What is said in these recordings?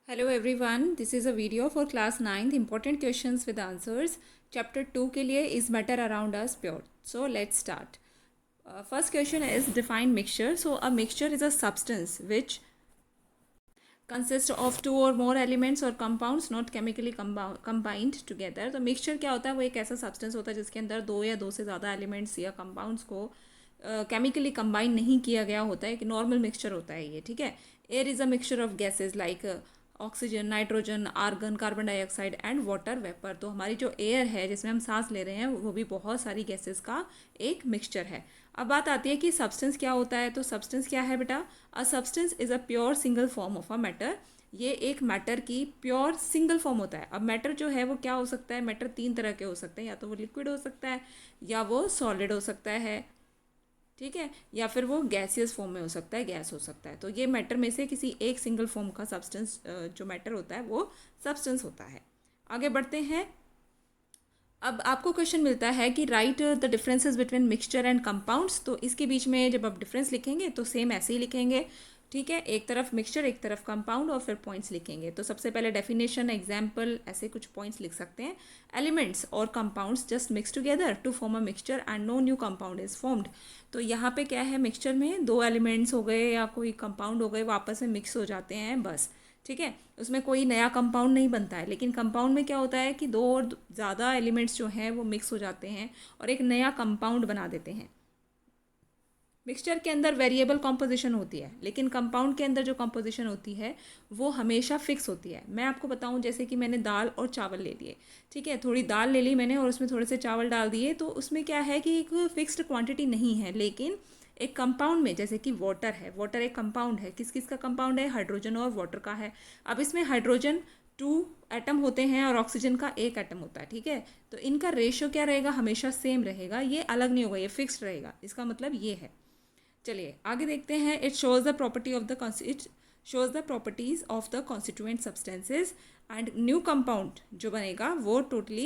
Hello everyone, this is a video for class 9th important questions with answers chapter 2 के लिए is matter around us pure. So let's start. First question is define mixture. So a mixture is a substance which consist of two or more elements or compounds not chemically combined together. तो mixture क्या होता है? वो एक ऐसा substance होता है जिसके अंदर दो या दो से ज़्यादा एलिमेंट्स या कंपाउंड्स को केमिकली कंबाइन नहीं किया गया होता है. एक नॉर्मल मिक्सचर होता है ये. ठीक है. Air is a mixture of gases like oxygen, nitrogen, argon, carbon dioxide and water vapour. तो हमारी जो एयर है जिसमें हम सांस ले रहे हैं वो भी बहुत सारी गैसेस का एक मिक्सचर है. अब बात आती है कि सब्सटेंस क्या होता है. तो सब्सटेंस क्या है बेटा? A substance is a pure single form of a matter. ये एक मैटर की प्योर सिंगल फॉर्म होता है. अब मैटर जो है वो क्या हो सकता है? मैटर तीन तरह के हो सकते हैं. या तो वो लिक्विड हो सकता है, या वो सॉलिड हो सकता है, ठीक है, या फिर वो गैसियस फॉर्म में हो सकता है, गैस हो सकता है. तो ये मैटर में से किसी एक सिंगल फॉर्म का सब्सटेंस जो मैटर होता है वो सब्सटेंस होता है. आगे बढ़ते हैं. अब आपको क्वेश्चन मिलता है कि right the differences between mixture and compounds. तो इसके बीच में जब आप डिफरेंस लिखेंगे तो सेम ऐसे ही लिखेंगे. ठीक है, एक तरफ मिक्सचर एक तरफ कंपाउंड और फिर पॉइंट्स लिखेंगे. तो सबसे पहले डेफिनेशन, एग्जाम्पल, ऐसे कुछ पॉइंट्स लिख सकते हैं. Elements or compounds just mix together to form a mixture and no new compound is formed. तो यहाँ पे क्या है? मिक्सचर में दो एलिमेंट्स हो गए या कोई कंपाउंड हो गए, वो आपस में मिक्स हो जाते हैं बस. ठीक है, उसमें कोई नया कंपाउंड नहीं बनता है. लेकिन कंपाउंड में क्या होता है कि दो और ज़्यादा एलिमेंट्स जो हैं वो मिक्स हो जाते हैं और एक नया कंपाउंड बना देते हैं. मिक्सचर के अंदर वेरिएबल कॉम्पोजिशन होती है, लेकिन कंपाउंड के अंदर जो कॉम्पोजिशन होती है वो हमेशा फिक्स होती है. मैं आपको बताऊं, जैसे कि मैंने दाल और चावल ले लिए. ठीक है, थोड़ी दाल ले ली मैंने और उसमें थोड़े से चावल डाल दिए. तो उसमें क्या है कि एक फिक्स्ड क्वांटिटी नहीं है. लेकिन एक कंपाउंड में, जैसे कि वाटर है, वाटर एक कंपाउंड है. किस किस का कंपाउंड है? हाइड्रोजन और वाटर का है. अब इसमें हाइड्रोजन टू एटम होते हैं और ऑक्सीजन का एक एटम होता है. ठीक है, तो इनका रेशियो क्या रहेगा? हमेशा सेम रहेगा. ये अलग नहीं होगा, ये फिक्स्ड रहेगा. इसका मतलब ये है. चलिए आगे देखते हैं. It shows the property of the it shows the properties of the constituent substances and new compound जो बनेगा वो टोटली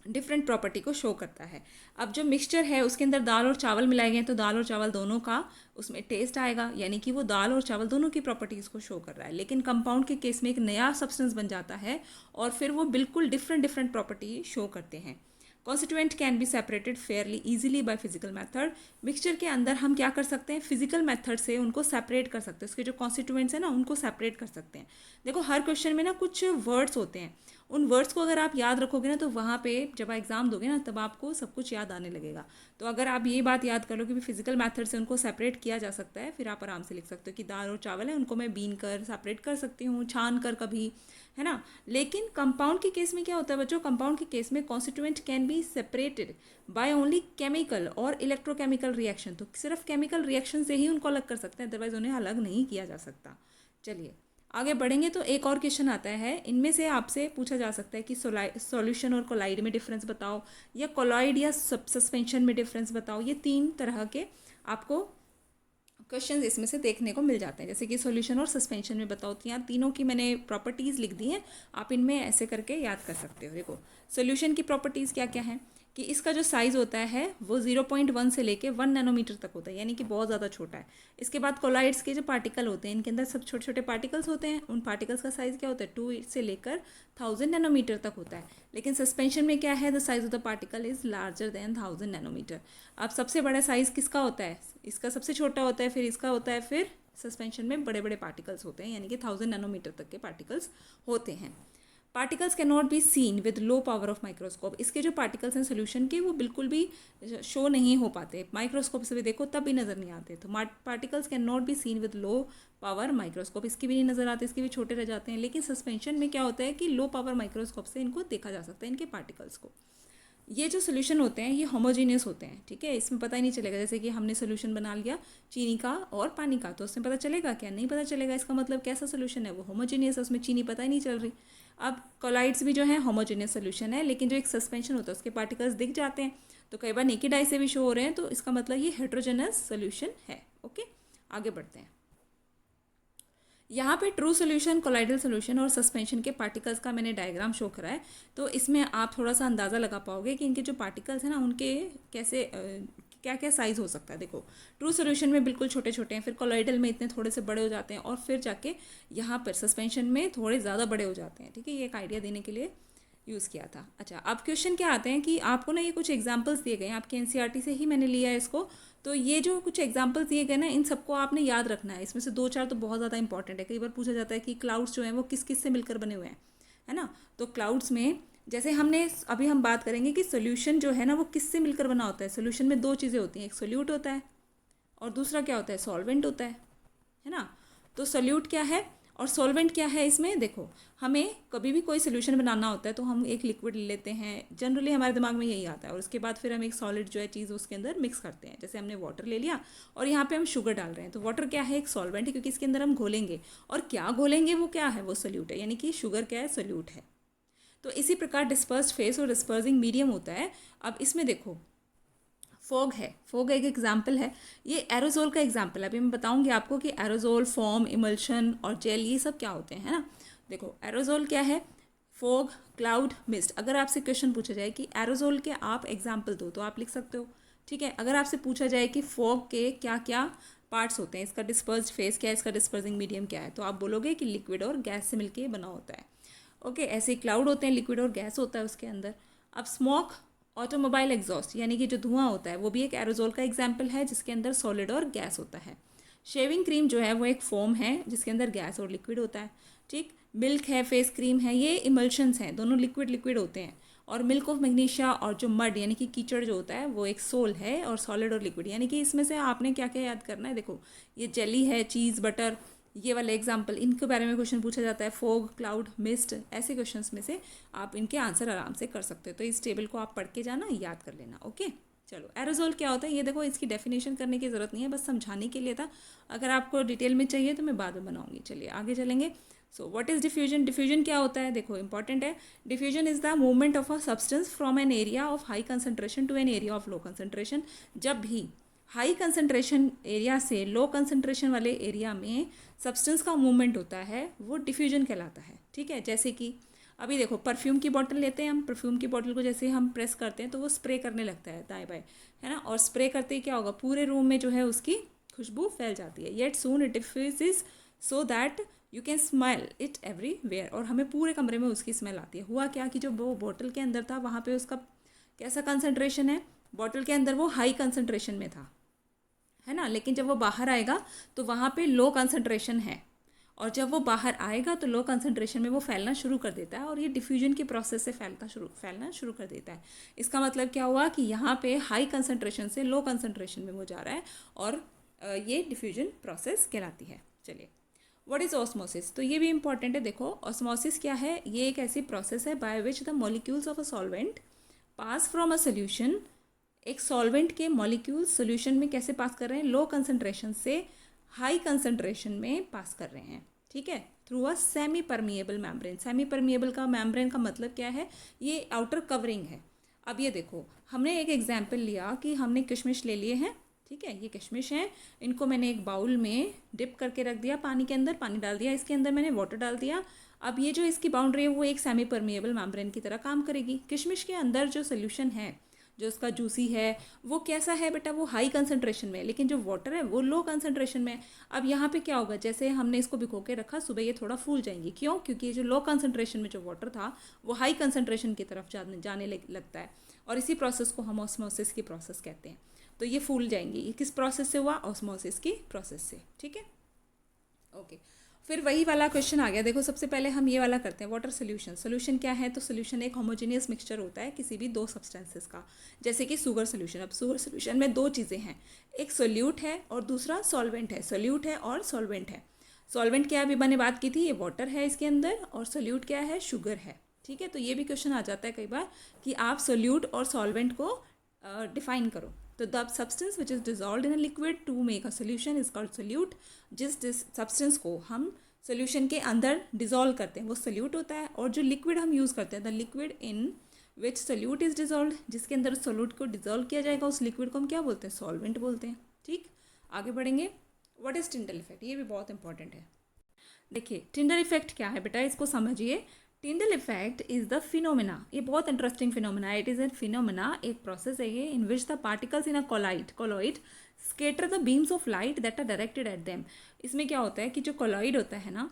डिफरेंट प्रॉपर्टी को शो करता है. अब जो मिक्सचर है उसके अंदर दाल और चावल मिलाए गए हैं, तो दाल और चावल दोनों का उसमें टेस्ट आएगा, यानी कि वो दाल और चावल दोनों की प्रॉपर्टीज़ को शो कर रहा है. लेकिन कंपाउंड के केस में एक नया सब्सटेंस बन जाता है और फिर वो बिल्कुल डिफरेंट डिफरेंट प्रॉपर्टी शो करते हैं. Constituent can be separated Fairlie easily by physical method. Mixture के अंदर हम क्या कर सकते हैं? फिजिकल मेथड से उनको सेपरेट कर सकते हैं. उसके जो कॉन्स्टिट्यूएंट्स हैं ना उनको सेपरेट कर सकते हैं. देखो, हर क्वेश्चन में ना कुछ वर्ड्स होते हैं. उन वर्ड्स को अगर आप याद रखोगे ना तो वहाँ पे जब आप एग्जाम दोगे ना तब आपको सब कुछ याद आने लगेगा. तो अगर आप ये बात याद कर लो कि फिजिकल मेथड से उनको सेपरेट किया जा सकता है, फिर आप आराम से लिख सकते हो कि दाल और चावल है, उनको मैं बीन कर सेपरेट कर सकती हूँ, छान कर कभी, है ना. लेकिन कंपाउंड के केस में क्या होता है बच्चों? कंपाउंड के केस में constituent can be separated by only chemical और इलेक्ट्रोकेमिकल रिएक्शन. तो सिर्फ केमिकल रिएक्शन से ही उनको अलग कर सकते हैं, अदरवाइज उन्हें अलग नहीं किया जा सकता. चलिए आगे बढ़ेंगे. तो एक और क्वेश्चन आता है. इनमें से आपसे पूछा जा सकता है कि सॉल्यूशन और कोलाइड में डिफरेंस बताओ, या कोलॉइड या सस्पेंशन में डिफरेंस बताओ. ये तीन तरह के आपको क्वेश्चंस इसमें से देखने को मिल जाते हैं. जैसे कि सॉल्यूशन और सस्पेंशन में बताओ. तो यहाँ तीनों की मैंने प्रॉपर्टीज़ लिख दी हैं, आप इनमें ऐसे करके याद कर सकते हो. देखो, सॉल्यूशन की प्रॉपर्टीज़ क्या क्या हैं कि इसका जो साइज़ होता है वो 0.1 से लेके 1 नैनोमीटर तक होता है, यानी कि बहुत ज़्यादा छोटा है. इसके बाद कोलाइड्स के जो पार्टिकल होते हैं, इनके अंदर सब छोटे छोटे पार्टिकल्स होते हैं. उन पार्टिकल्स का साइज़ क्या होता है? 2 से लेकर 1000 नैनोमीटर तक होता है. लेकिन सस्पेंशन में क्या है? The size of the particle is larger than 1000 nanometre. अब सबसे बड़ा साइज़ किसका होता है? इसका सबसे छोटा होता है, फिर इसका होता है, फिर सस्पेंशन में बड़े बड़े पार्टिकल्स होते हैं, यानी कि 1000 नैनोमीटर तक के पार्टिकल्स होते हैं. Particles can not be seen with low power of microscope. इसके जो पार्टिकल्स हैं सोल्यूशन के, वो बिल्कुल भी शो नहीं हो पाते. माइक्रोस्कोप से भी देखो तब भी नज़र नहीं आते. तो particles can not be seen with low power microscope. इसके भी नहीं नज़र आते, इसके भी छोटे रह जाते हैं. लेकिन सस्पेंशन में क्या होता है कि लो पावर माइक्रोस्कोप से इनको देखा जा सकता है, इनके पार्टिकल्स को. ये जो सोल्यूशन होते हैं ये होमोजीनियस होते हैं. ठीक है, इसमें पता ही नहीं चलेगा. जैसे कि हमने सोल्यूशन बना लिया चीनी का और पानी का, तो उसमें पता चलेगा क्या? नहीं पता चलेगा. इसका मतलब कैसा सोल्यूशन है? वो होमोजीनियस है, उसमें चीनी पता ही नहीं चल रही. अब कोलाइड्स भी जो है होमोजीनियस सोल्यूशन है, लेकिन जो एक सस्पेंशन होता है उसके पार्टिकल्स दिख जाते हैं. तो कई बार नेकेड आई से भी शो हो रहे हैं, तो इसका मतलब ये हेट्रोजेनस सोल्यूशन है. ओके, आगे बढ़ते हैं. यहाँ पे ट्रू सोल्यूशन, कोलाइडल सोल्यूशन और सस्पेंशन के पार्टिकल्स का मैंने डायग्राम शो करा है. तो इसमें आप थोड़ा सा अंदाज़ा लगा पाओगे कि इनके जो पार्टिकल्स हैं ना उनके कैसे क्या क्या साइज़ हो सकता है। देखो ट्रू सोल्यूशन में बिल्कुल छोटे छोटे हैं, फिर कोलॉइडल में इतने थोड़े से बड़े हो जाते हैं, और फिर जाके यहाँ पर सस्पेंशन में थोड़े ज़्यादा बड़े हो जाते हैं। ठीक है, ये एक आइडिया देने के लिए यूज़ किया था। अच्छा, अब क्वेश्चन क्या आते हैं कि आपको ना ये कुछ एग्जांपल्स दिए गए हैं, आपके एनसीईआरटी से ही मैंने लिया है इसको। तो ये जो कुछ एग्जांपल्स दिए गए ना, इन सबको आपने याद रखना है। इसमें से 2-4 तो बहुत ज़्यादा इंपॉर्टेंट है। कई बार पूछा जाता है कि क्लाउड्स जो हैं वो किस किस से मिलकर बने हुए हैं, है ना। तो क्लाउड्स में जैसे हमने अभी हम बात करेंगे कि सोल्यूशन जो है ना वो किससे मिलकर बना होता है। सोल्यूशन में 2 चीज़ें होती हैं, एक सोल्यूट होता है और दूसरा क्या होता है, सॉल्वेंट होता है ना। तो सोल्यूट क्या है और सॉल्वेंट क्या है, इसमें देखो हमें कभी भी कोई सोल्यूशन बनाना होता है तो हम एक लिक्विड ले लेते हैं, जनरली हमारे दिमाग में यही आता है, और उसके बाद फिर हम एक सॉलिड जो है चीज़ उसके अंदर मिक्स करते हैं। जैसे हमने वाटर ले लिया और यहाँ पे हम शुगर डाल रहे हैं, तो वाटर क्या है, एक सॉल्वेंट है, क्योंकि इसके अंदर हम घोलेंगे, और क्या घोलेंगे वो क्या है, वो सोल्यूट है, यानी कि शुगर क्या है, सोल्यूट है। तो इसी प्रकार डिस्पर्स्ड फेस और डिस्पर्सिंग मीडियम होता है। अब इसमें देखो फॉग है, फॉग एक एग्जाम्पल है, ये एरोजोल का एग्जाम्पल है। अभी मैं बताऊंगी आपको कि एरोजोल, फॉर्म, इमल्शन और जेल ये सब क्या होते हैं, है ना। देखो एरोजोल क्या है, फॉग, क्लाउड, मिस्ट। अगर आपसे क्वेश्चन पूछा जाए कि एरोजोल के आप एग्जाम्पल दो तो आप लिख सकते हो। ठीक है, अगर आपसे पूछा जाए कि फॉग के क्या क्या पार्ट्स होते हैं, इसका डिस्पर्स्ड फेस क्या है, इसका डिस्पर्सिंग मीडियम क्या है, तो आप बोलोगे कि लिक्विड और गैस से मिलकर बना होता है। ओके, ऐसे ही क्लाउड होते हैं, लिक्विड और गैस होता है उसके अंदर। अब स्मोक, ऑटोमोबाइल एग्जॉस्ट, यानी कि जो धुआं होता है वो भी एक एरोजोल का एग्जाम्पल है, जिसके अंदर सॉलिड और गैस होता है। शेविंग क्रीम जो है वो एक फोम है जिसके अंदर गैस और लिक्विड होता है। ठीक, मिल्क है, फेस क्रीम है, ये इमल्शंस हैं, दोनों लिक्विड लिक्विड होते हैं। और मिल्क ऑफ मैग्नीशिया और जो मड यानी कि कीचड़ जो होता है वो एक सोल है, और सॉलिड और लिक्विड, यानी कि इसमें से आपने क्या क्या याद करना है। देखो ये जेली है, चीज़, बटर, ये वाले एग्जाम्पल, इनके बारे में क्वेश्चन पूछा जाता है, फोग, क्लाउड, मिस्ट, ऐसे क्वेश्चंस में से आप इनके आंसर आराम से कर सकते हो। तो इस टेबल को आप पढ़ के जाना, याद कर लेना। ओके, चलो एरोजोल क्या होता है ये देखो, इसकी डेफिनेशन करने की ज़रूरत नहीं है, बस समझाने के लिए था। अगर आपको डिटेल में चाहिए तो मैं बाद में बनाऊंगी। चलिए आगे चलेंगे। So what is diffusion, diffusion क्या होता है, देखो इंपॉर्टेंट है। Diffusion is the movement of a substance from an area of high concentration to an area of low concentration. जब भी हाई कंसंट्रेशन एरिया से लो कंसंट्रेशन वाले एरिया में सब्सटेंस का मूवमेंट होता है वो डिफ्यूजन कहलाता है। ठीक है, जैसे कि अभी देखो परफ्यूम की बॉटल लेते हैं हम, परफ्यूम की बॉटल को जैसे हम प्रेस करते हैं तो वो स्प्रे करने लगता है दाएं बाएं, है ना। और स्प्रे करते ही क्या होगा, पूरे रूम में जो है उसकी खुशबू फैल जाती है। Yet soon it diffuses so that you can smell it everywhere, और हमें पूरे कमरे में उसकी स्मेल आती है। हुआ क्या कि जो वो बॉटल के अंदर था वहाँ पे उसका कैसा कंसंट्रेशन है, बॉटल के अंदर वो हाई कंसंट्रेशन में था, है ना, लेकिन जब वो बाहर आएगा तो वहाँ पे लो कंसंट्रेशन है, और जब वो बाहर आएगा तो लो कंसंट्रेशन में वो फैलना शुरू कर देता है, और ये डिफ्यूजन के प्रोसेस से फैलना शुरू कर देता है। इसका मतलब क्या हुआ कि यहाँ पे हाई कंसंट्रेशन से लो कंसंट्रेशन में वो जा रहा है, और ये डिफ्यूजन प्रोसेस कहलाती है। चलिए व्हाट इज़ ऑस्मोसिस, तो ये भी इंपॉर्टेंट है। देखो ऑस्मोसिस क्या है, ये एक ऐसी प्रोसेस है by which the molecules of a solvent pass from a solution. एक सॉल्वेंट के मॉलिक्यूल्स सोल्यूशन में कैसे पास कर रहे हैं, लो कंसंट्रेशन से हाई कंसंट्रेशन में पास कर रहे हैं। ठीक है, through a semi permeable membrane. Semi permeable का मेम्ब्रेन का मतलब क्या है, ये आउटर कवरिंग है। अब ये देखो हमने एक एग्जाम्पल लिया कि हमने किशमिश ले लिए हैं। ठीक है, ये किशमिश हैं, इनको मैंने एक बाउल में डिप करके रख दिया, पानी के अंदर पानी डाल दिया, इसके अंदर मैंने वाटर डाल दिया। अब ये जो इसकी बाउंड्री है वो एक सेमी परमिएबल मेम्ब्रेन की तरह काम करेगी। किशमिश के अंदर जो सोल्यूशन है, जो उसका जूसी है, वो कैसा है बेटा, वो हाई कंसंट्रेशन में है, लेकिन जो वाटर है वो लो कंसंट्रेशन में है। अब यहाँ पे क्या होगा, जैसे हमने इसको भिगो के रखा, सुबह ये थोड़ा फूल जाएंगी। क्यों, क्योंकि ये जो लो कंसंट्रेशन में जो वाटर था वो हाई कंसंट्रेशन की तरफ जाने लगता है, और इसी प्रोसेस को हम ऑस्मोसिस की प्रोसेस कहते हैं। तो ये फूल जाएंगी, ये किस प्रोसेस से हुआ, ऑस्मोसिस की प्रोसेस से। ठीक है, ओके। फिर वही वाला क्वेश्चन आ गया। देखो सबसे पहले हम ये वाला करते हैं, वाटर सोल्यूशन। सोल्यूशन क्या है, तो सोल्यूशन एक होमोजेनियस मिक्सचर होता है किसी भी 2 सब्सटेंसेस का, जैसे कि शुगर सोल्यूशन। अब शुगर सोल्यूशन में 2 चीज़ें हैं, एक सोल्यूट है और दूसरा सॉल्वेंट है। सोल्यूट है और सॉल्वेंट है। सॉल्वेंट क्या, अभी मैंने बात की थी, ये वाटर है इसके अंदर, और सोल्यूट क्या है, शुगर है। ठीक है, तो ये भी क्वेश्चन आ जाता है कई बार कि आप सोल्यूट और सॉल्वेंट को डिफाइन करो। तो the substance which is dissolve in a liquid to make a solution is called solute. जिस सब्सटेंस को हम सोल्यूशन के अंदर डिजॉल्व करते हैं वो सोल्यूट होता है, और जो लिक्विड हम यूज़ करते हैं, the liquid in which solute is dissolve, जिसके अंदर सोल्यूट को डिजॉल्व किया जाएगा उस लिक्विड को हम क्या बोलते हैं, सॉल्वेंट बोलते हैं। ठीक, आगे बढ़ेंगे। व्हाट इज टिंडल इफेक्ट, ये भी बहुत इंपॉर्टेंट है। देखिए टिंडल इफेक्ट क्या है बेटा, इसको समझिए। Tyndall effect is the phenomena, ये बहुत इंटरेस्टिंग फिनोमिना है। इट इज ए फिनोमिना, एक प्रोसेस है ये, in which the particles in a colloid scatter the beams of light that are directed at them. इसमें क्या होता है कि जो कॉलॉइड होता है ना,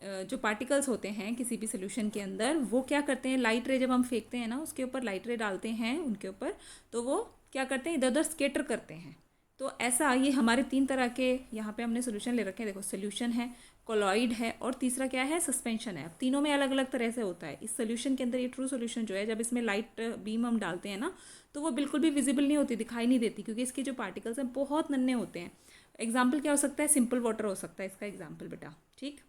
जो पार्टिकल्स होते हैं किसी भी सोल्यूशन के अंदर, वो क्या करते हैं, लाइट रे जब हम फेंकते हैं ना, उसके ऊपर लाइट रे डालते हैं उनके ऊपर, तो वो क्या करते हैं, इधर उधर स्केटर करते हैं। तो ऐसा ये हमारे तीन तरह के यहाँ पे हमने सोल्यूशन ले रखे हैं। देखो, सोल्यूशन है, कोलॉइड है, और तीसरा क्या है, सस्पेंशन है। अब तीनों में अलग अलग तरह से होता है। इस सोल्यूशन के अंदर ये ट्रू सोल्यूशन जो है, जब इसमें लाइट बीम हम डालते हैं ना, तो वो बिल्कुल भी विजिबल नहीं होती, दिखाई नहीं देती, क्योंकि इसके जो पार्टिकल्स हैं बहुत नन्हे होते हैं। एग्जाम्पल क्या हो सकता है, सिंपल वाटर हो सकता है इसका एग्जाम्पल बेटा, ठीक।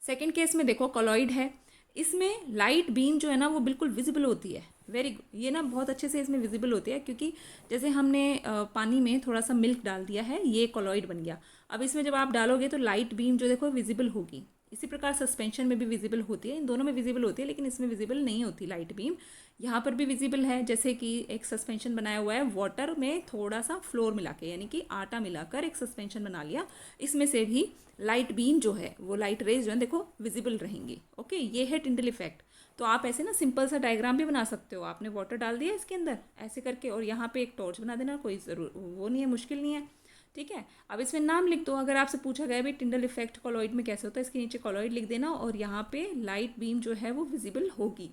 सेकेंड केस में देखो, कॉलॉइड है, इसमें लाइट बीम जो है ना वो बिल्कुल विजिबल होती है। वेरी गुड, ये ना बहुत अच्छे से इसमें विजिबल होती है, क्योंकि जैसे हमने पानी में थोड़ा सा मिल्क डाल दिया है, ये कॉलॉइड बन गया। अब इसमें जब आप डालोगे तो लाइट बीम जो देखो विजिबल होगी। इसी प्रकार सस्पेंशन में भी विजिबल होती है, इन दोनों में विजिबल होती है, लेकिन इसमें विजिबल नहीं होती लाइट बीम। यहाँ पर भी विजिबल है, जैसे कि एक सस्पेंशन बनाया हुआ है वाटर में थोड़ा सा फ्लोर मिला के, यानी कि आटा मिलाकर एक सस्पेंशन बना लिया, इसमें से भी लाइट बीम जो है, वो लाइट रेज जो है देखो विजिबल रहेंगी। ओके, ये है टिंडल इफेक्ट। तो आप ऐसे ना सिंपल सा डायग्राम भी बना सकते हो। आपने वाटर डाल दिया इसके अंदर ऐसे करके, और यहाँ पे एक टॉर्च बना देना, कोई ज़रूर वो नहीं है, मुश्किल नहीं है, ठीक है। अब इसमें नाम लिख दो। अगर आपसे पूछा गया भाई टिंडल इफेक्ट कॉलॉइड में कैसे होता है, इसके नीचे कॉलॉइड लिख देना, और यहाँ पे लाइट बीम जो है वो विजिबल होगी।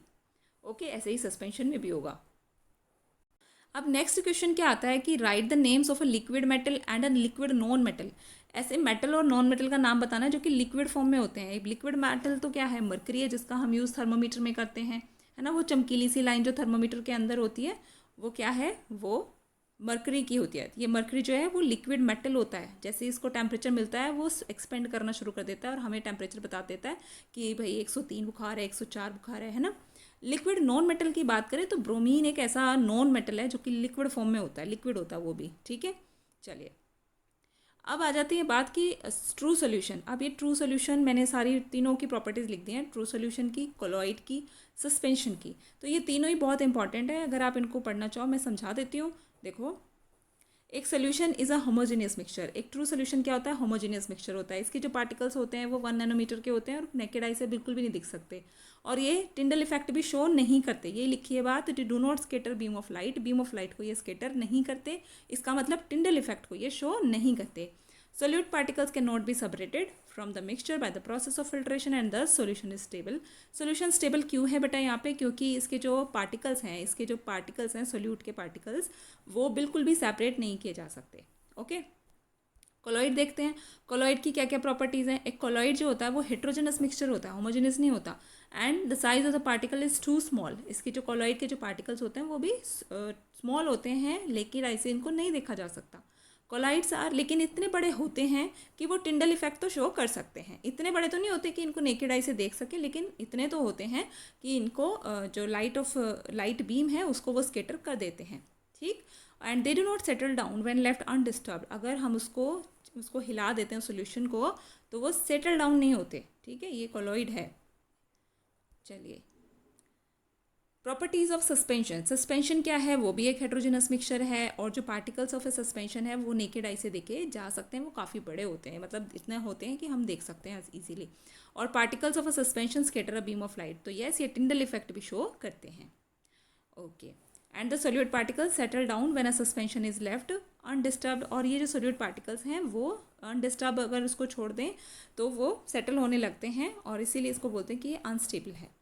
ओके, ऐसे ही सस्पेंशन में भी होगा। अब नेक्स्ट क्वेश्चन क्या आता है कि right the names of a liquid metal and a liquid non metal. ऐसे मेटल और नॉन मेटल का नाम बताना है जो कि लिक्विड फॉर्म में होते हैं। लिक्विड मेटल तो क्या है, मरकरी है, जिसका हम यूज़ थर्मोमीटर में करते हैं, है ना। वो चमकीली सी लाइन जो थर्मोमीटर के अंदर होती है, वो क्या है, वो मरकरी की होती है। ये मरकरी जो है वो लिक्विड मेटल होता है। जैसे इसको टेम्परेचर मिलता है, वो एक्सपेंड करना शुरू कर देता है और हमें टेम्परेचर बता देता है कि भाई 103 बुखार है, 104 बुखार है ना। लिक्विड नॉन मेटल की बात करें तो ब्रोमीन एक ऐसा नॉन मेटल है जो कि लिक्विड फॉर्म में होता है, लिक्विड होता है वो भी, ठीक है। चलिए, अब आ जाती है बात की ट्रू सोल्यूशन। अब ये ट्रू सोल्यूशन मैंने सारी तीनों की प्रॉपर्टीज़ लिख दी हैं, ट्रू सोल्यूशन की, कोलॉइड की, सस्पेंशन की। तो ये तीनों ही बहुत इंपॉर्टेंट है, अगर आप इनको पढ़ना चाहो मैं समझा देती हूँ। देखो, एक solution is a homogeneous mixture. एक ट्रू सोल्यूशन क्या होता है, होमोजेनियस मिक्सचर होता है। इसके जो पार्टिकल्स होते हैं वो 1 नैनोमीटर के होते हैं और नेकेड आई से बिल्कुल भी नहीं दिख सकते, और ये टिंडल इफेक्ट भी शो नहीं करते। ये लिखी है बात, do not scatter beam of light, beam of light को ये स्केटर नहीं करते। इसका मतलब टिंडल इफेक्ट को ये शो नहीं करते। Solute particles cannot be separated from the mixture by the process of filtration and thus solution is stable. Solution stable क्यों है बेटा यहाँ पे, क्योंकि इसके जो पार्टिकल्स हैं सोल्यूट के पार्टिकल्स, वो बिल्कुल भी सेपरेट नहीं किए जा सकते। ओके, कोलॉइड देखते हैं। कोलॉइड की क्या क्या प्रॉपर्टीज़ हैं। एक कोलॉइड जो होता है वो हेट्रोजेनस मिक्सचर होता है, होमोजेनस नहीं होता। And the size of the particle is too small. इसके जो कोलॉइड के जो पार्टिकल्स होते हैं वो भी स्मॉल होते हैं, लेकिन ऐसे इनको नहीं देखा जा सकता। कोलाइड्स आर, लेकिन इतने बड़े होते हैं कि वो टिंडल इफेक्ट तो शो कर सकते हैं। इतने बड़े तो नहीं होते कि इनको नेकेड आई से देख सके, लेकिन इतने तो होते हैं कि इनको जो लाइट बीम है उसको वो स्केटर कर देते हैं, ठीक। And they do not settle down when left undisturbed. अगर हम उसको हिला देते हैं सोल्यूशन को, तो वो सेटल डाउन नहीं होते, ठीक है। ये कोलॉइड है। चलिए, प्रॉपर्टीज़ ऑफ सस्पेंशन। सस्पेंशन क्या है, वो भी एक हेट्रोजेनस मिक्सचर है, और जो पार्टिकल्स ऑफ ए सस्पेंशन है वो नेकेड आई से देखे जा सकते हैं। वो काफ़ी बड़े होते हैं, मतलब इतने होते हैं कि हम देख सकते हैं इजीली। और particles of a suspension scatter a beam of light. तो यस, ये टिंडल इफेक्ट भी शो करते हैं। Okay, and the solute particles settle down when a suspension is left undisturbed. और ये जो सोल्यूट पार्टिकल्स हैं वो अनडिस्टर्ब, अगर उसको छोड़ दें तो वो सेटल होने लगते हैं, और इसीलिए इसको बोलते हैं कि ये अनस्टेबल है।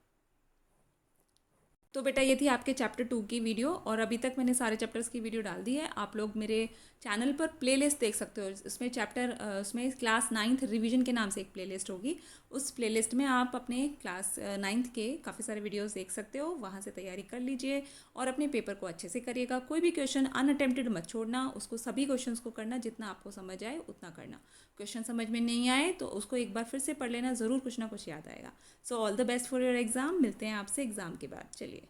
तो बेटा, ये थी आपके चैप्टर 2 की वीडियो, और अभी तक मैंने सारे चैप्टर्स की वीडियो डाल दी है। आप लोग मेरे चैनल पर प्लेलिस्ट देख सकते हो। उसमें क्लास 9th रिवीजन के नाम से एक प्लेलिस्ट होगी। उस प्लेलिस्ट में आप अपने क्लास 9th के काफ़ी सारे वीडियोस देख सकते हो। वहाँ से तैयारी कर लीजिए और अपने पेपर को अच्छे से करिएगा। कोई भी क्वेश्चन अनअटेम्प्टेड मत छोड़ना, उसको सभी क्वेश्चंस को करना, जितना आपको समझ आए उतना करना। क्वेश्चन समझ में नहीं आए तो उसको एक बार फिर से पढ़ लेना, ज़रूर कुछ ना कुछ याद आएगा। So all the best for your exam. मिलते हैं आपसे एग्ज़ाम के बाद। चलिए।